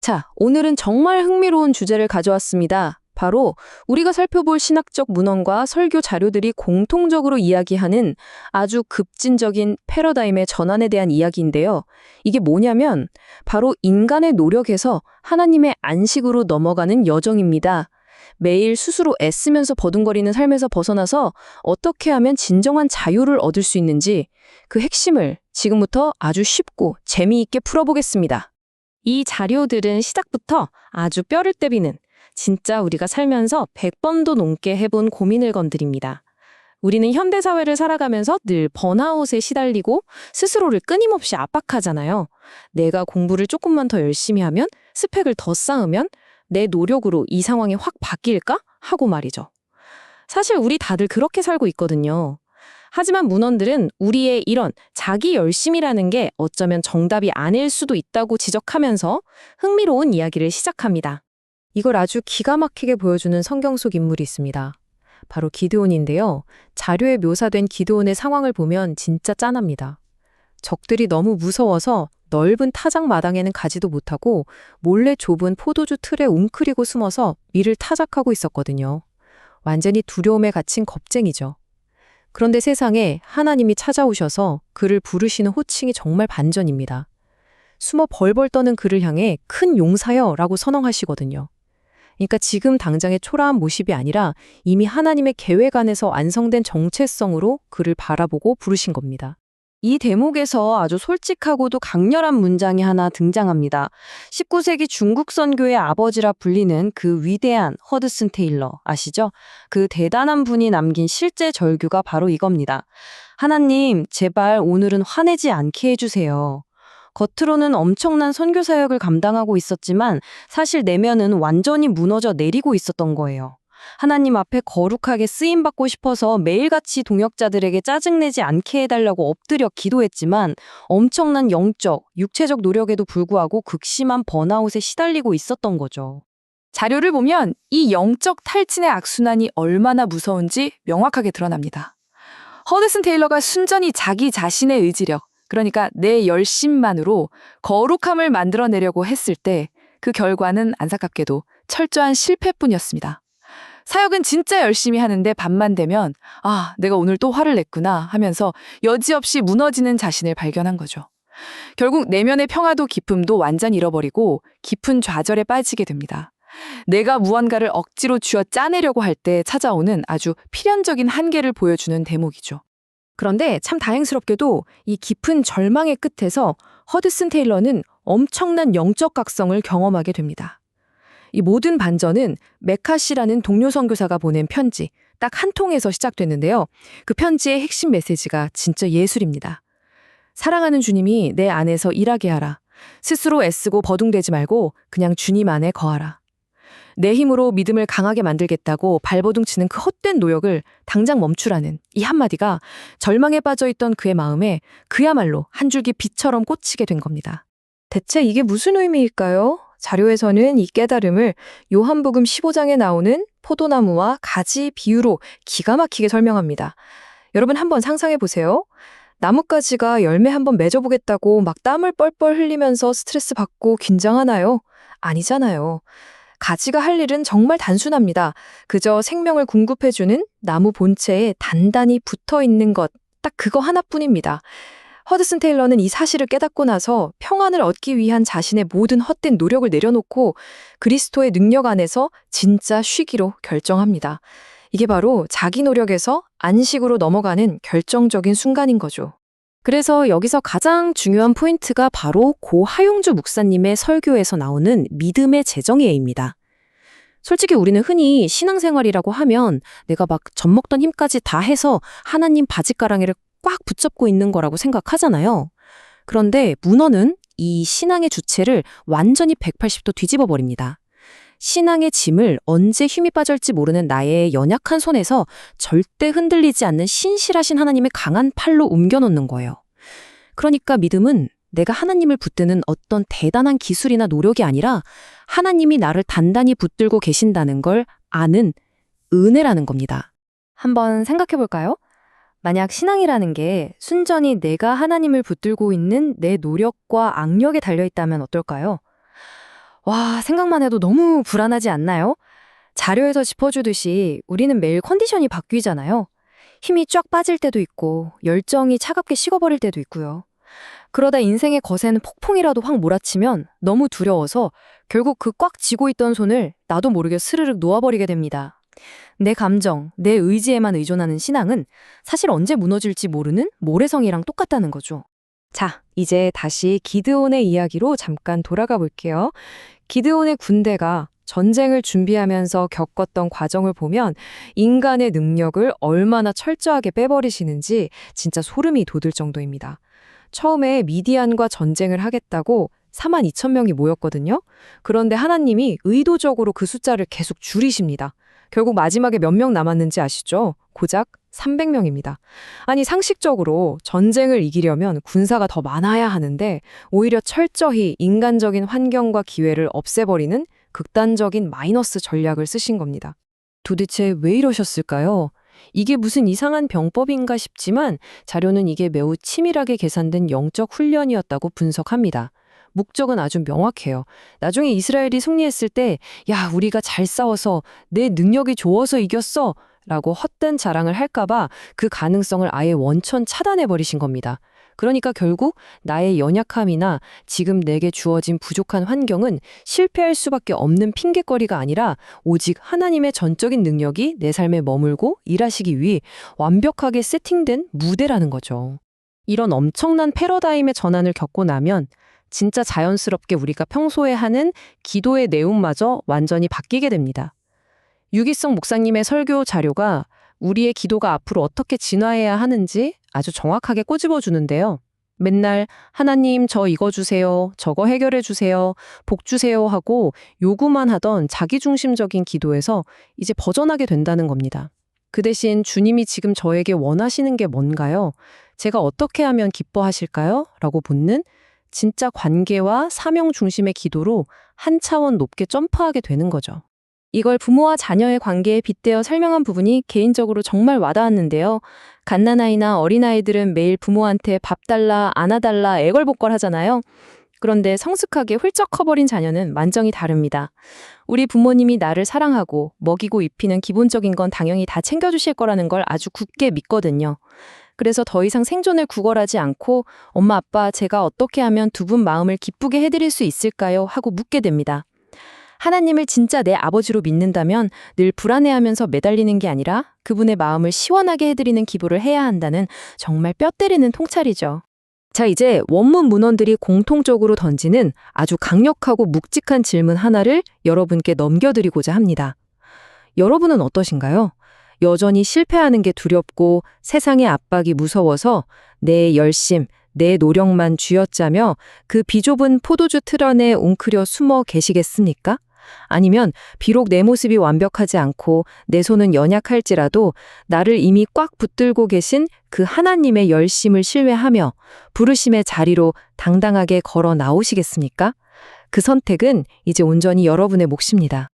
자, 오늘은 정말 흥미로운 주제를 가져왔습니다. 바로 우리가 살펴볼 신학적 문헌과 설교 자료들이 공통적으로 이야기하는 아주 급진적인 패러다임의 전환에 대한 이야기인데요. 이게 뭐냐면 바로 인간의 노력에서 하나님의 안식으로 넘어가는 여정입니다. 매일 스스로 애쓰면서 버둥거리는 삶에서 벗어나서 어떻게 하면 진정한 자유를 얻을 수 있는지 그 핵심을 지금부터 아주 쉽고 재미있게 풀어보겠습니다. 이 자료들은 시작부터 아주 뼈를 때리는 진짜 우리가 살면서 100번도 넘게 해본 고민을 건드립니다. 우리는 현대사회를 살아가면서 늘 번아웃에 시달리고 스스로를 끊임없이 압박하잖아요. 내가 공부를 조금만 더 열심히 하면, 스펙을 더 쌓으면 내 노력으로 이 상황이 확 바뀔까? 하고 말이죠. 사실 우리 다들 그렇게 살고 있거든요. 하지만 문헌들은 우리의 이런 자기 열심이라는 게 어쩌면 정답이 아닐 수도 있다고 지적하면서 흥미로운 이야기를 시작합니다. 이걸 아주 기가 막히게 보여주는 성경 속 인물이 있습니다. 바로 기드온인데요. 자료에 묘사된 기드온의 상황을 보면 진짜 짠합니다. 적들이 너무 무서워서 넓은 타작 마당에는 가지도 못하고 몰래 좁은 포도주 틀에 웅크리고 숨어서 밀을 타작하고 있었거든요. 완전히 두려움에 갇힌 겁쟁이죠. 그런데 세상에 하나님이 찾아오셔서 그를 부르시는 호칭이 정말 반전입니다. 숨어 벌벌 떠는 그를 향해 큰 용사여 라고 선언하시거든요. 그러니까 지금 당장의 초라한 모습이 아니라 이미 하나님의 계획 안에서 완성된 정체성으로 그를 바라보고 부르신 겁니다. 이 대목에서 아주 솔직하고도 강렬한 문장이 하나 등장합니다. 19세기 중국 선교의 아버지라 불리는 그 위대한 허드슨 테일러 아시죠? 그 대단한 분이 남긴 실제 절규가 바로 이겁니다. 하나님, 제발 오늘은 화내지 않게 해주세요. 겉으로는 엄청난 선교 사역을 감당하고 있었지만 사실 내면은 완전히 무너져 내리고 있었던 거예요. 하나님 앞에 거룩하게 쓰임받고 싶어서 매일같이 동역자들에게 짜증내지 않게 해달라고 엎드려 기도했지만 엄청난 영적, 육체적 노력에도 불구하고 극심한 번아웃에 시달리고 있었던 거죠. 자료를 보면 이 영적 탈진의 악순환이 얼마나 무서운지 명확하게 드러납니다. 허드슨 테일러가 순전히 자기 자신의 의지력, 그러니까 내 열심만으로 거룩함을 만들어내려고 했을 때 그 결과는 안타깝게도 철저한 실패뿐이었습니다. 사역은 진짜 열심히 하는데 밤만 되면 내가 오늘 또 화를 냈구나 하면서 여지없이 무너지는 자신을 발견한 거죠. 결국 내면의 평화도 기쁨도 완전히 잃어버리고 깊은 좌절에 빠지게 됩니다. 내가 무언가를 억지로 쥐어 짜내려고 할 때 찾아오는 아주 필연적인 한계를 보여주는 대목이죠. 그런데 참 다행스럽게도 이 깊은 절망의 끝에서 허드슨 테일러는 엄청난 영적 각성을 경험하게 됩니다. 이 모든 반전은 메카시라는 동료 선교사가 보낸 편지, 딱 한 통에서 시작됐는데요. 그 편지의 핵심 메시지가 진짜 예술입니다. 사랑하는 주님이 내 안에서 일하게 하라. 스스로 애쓰고 버둥대지 말고 그냥 주님 안에 거하라. 내 힘으로 믿음을 강하게 만들겠다고 발버둥치는 그 헛된 노력을 당장 멈추라는 이 한마디가 절망에 빠져있던 그의 마음에 그야말로 한 줄기 빛처럼 꽂히게 된 겁니다. 대체 이게 무슨 의미일까요? 자료에서는 이 깨달음을 요한복음 15장에 나오는 포도나무와 가지 비유로 기가 막히게 설명합니다. 여러분 한번 상상해 보세요. 나뭇가지가 열매 한번 맺어보겠다고 막 땀을 뻘뻘 흘리면서 스트레스 받고 긴장하나요? 아니잖아요. 가지가 할 일은 정말 단순합니다. 그저 생명을 공급해주는 나무 본체에 단단히 붙어 있는 것, 딱 그거 하나뿐입니다. 허드슨 테일러는 이 사실을 깨닫고 나서 평안을 얻기 위한 자신의 모든 헛된 노력을 내려놓고 그리스도의 능력 안에서 진짜 쉬기로 결정합니다. 이게 바로 자기 노력에서 안식으로 넘어가는 결정적인 순간인 거죠. 그래서 여기서 가장 중요한 포인트가 바로 고 하용주 목사님의 설교에서 나오는 믿음의 재정의입니다. 솔직히 우리는 흔히 신앙생활이라고 하면 내가 막 젖먹던 힘까지 다 해서 하나님 바짓가랑이를 꽉 붙잡고 있는 거라고 생각하잖아요. 그런데 문헌은 이 신앙의 주체를 완전히 180도 뒤집어 버립니다. 신앙의 짐을 언제 힘이 빠질지 모르는 나의 연약한 손에서 절대 흔들리지 않는 신실하신 하나님의 강한 팔로 옮겨놓는 거예요. 그러니까 믿음은 내가 하나님을 붙드는 어떤 대단한 기술이나 노력이 아니라 하나님이 나를 단단히 붙들고 계신다는 걸 아는 은혜라는 겁니다. 한번 생각해 볼까요? 만약 신앙이라는 게 순전히 내가 하나님을 붙들고 있는 내 노력과 악력에 달려있다면 어떨까요? 와, 생각만 해도 너무 불안하지 않나요? 자료에서 짚어주듯이 우리는 매일 컨디션이 바뀌잖아요. 힘이 쫙 빠질 때도 있고, 열정이 차갑게 식어버릴 때도 있고요. 그러다 인생의 거세는 폭풍이라도 확 몰아치면 너무 두려워서 결국 그 꽉 쥐고 있던 손을 나도 모르게 스르륵 놓아버리게 됩니다. 내 감정, 내 의지에만 의존하는 신앙은 사실 언제 무너질지 모르는 모래성이랑 똑같다는 거죠. 자, 이제 다시 기드온의 이야기로 잠깐 돌아가 볼게요. 기드온의 군대가 전쟁을 준비하면서 겪었던 과정을 보면 인간의 능력을 얼마나 철저하게 빼버리시는지 진짜 소름이 돋을 정도입니다. 처음에 미디안과 전쟁을 하겠다고 42,000명이 모였거든요. 그런데 하나님이 의도적으로 그 숫자를 계속 줄이십니다. 결국 마지막에 몇 명 남았는지 아시죠? 고작 300명입니다. 아니, 상식적으로 전쟁을 이기려면 군사가 더 많아야 하는데 오히려 철저히 인간적인 환경과 기회를 없애버리는 극단적인 마이너스 전략을 쓰신 겁니다. 도대체 왜 이러셨을까요? 이게 무슨 이상한 병법인가 싶지만 자료는 이게 매우 치밀하게 계산된 영적 훈련이었다고 분석합니다. 목적은 아주 명확해요. 나중에 이스라엘이 승리했을 때, 야, 우리가 잘 싸워서 내 능력이 좋아서 이겼어! 라고 헛된 자랑을 할까봐 그 가능성을 아예 원천 차단해버리신 겁니다. 그러니까 결국 나의 연약함이나 지금 내게 주어진 부족한 환경은 실패할 수밖에 없는 핑계거리가 아니라 오직 하나님의 전적인 능력이 내 삶에 머물고 일하시기 위해 완벽하게 세팅된 무대라는 거죠. 이런 엄청난 패러다임의 전환을 겪고 나면 진짜 자연스럽게 우리가 평소에 하는 기도의 내용마저 완전히 바뀌게 됩니다. 유기성 목사님의 설교 자료가 우리의 기도가 앞으로 어떻게 진화해야 하는지 아주 정확하게 꼬집어 주는데요. 맨날 하나님 저 이거 주세요, 저거 해결해 주세요, 복 주세요 하고 요구만 하던 자기중심적인 기도에서 이제 벗어나게 된다는 겁니다. 그 대신 주님이 지금 저에게 원하시는 게 뭔가요? 제가 어떻게 하면 기뻐하실까요? 라고 묻는 진짜 관계와 사명 중심의 기도로 한 차원 높게 점프하게 되는 거죠. 이걸 부모와 자녀의 관계에 빗대어 설명한 부분이 개인적으로 정말 와닿았는데요. 갓난아이나 어린아이들은 매일 부모한테 밥 달라, 안아달라, 애걸복걸 하잖아요. 그런데 성숙하게 훌쩍 커버린 자녀는 만정이 다릅니다. 우리 부모님이 나를 사랑하고 먹이고 입히는 기본적인 건 당연히 다 챙겨주실 거라는 걸 아주 굳게 믿거든요. 그래서 더 이상 생존을 구걸하지 않고 엄마, 아빠, 제가 어떻게 하면 두 분 마음을 기쁘게 해드릴 수 있을까요? 하고 묻게 됩니다. 하나님을 진짜 내 아버지로 믿는다면 늘 불안해하면서 매달리는 게 아니라 그분의 마음을 시원하게 해드리는 기도를 해야 한다는 정말 뼈 때리는 통찰이죠. 자, 이제 원문 문헌들이 공통적으로 던지는 아주 강력하고 묵직한 질문 하나를 여러분께 넘겨드리고자 합니다. 여러분은 어떠신가요? 여전히 실패하는 게 두렵고 세상의 압박이 무서워서 내 열심, 내 노력만 쥐어짜며 그 비좁은 포도주 틀 안에 웅크려 숨어 계시겠습니까? 아니면 비록 내 모습이 완벽하지 않고 내 손은 연약할지라도 나를 이미 꽉 붙들고 계신 그 하나님의 열심을 신뢰하며 부르심의 자리로 당당하게 걸어 나오시겠습니까? 그 선택은 이제 온전히 여러분의 몫입니다.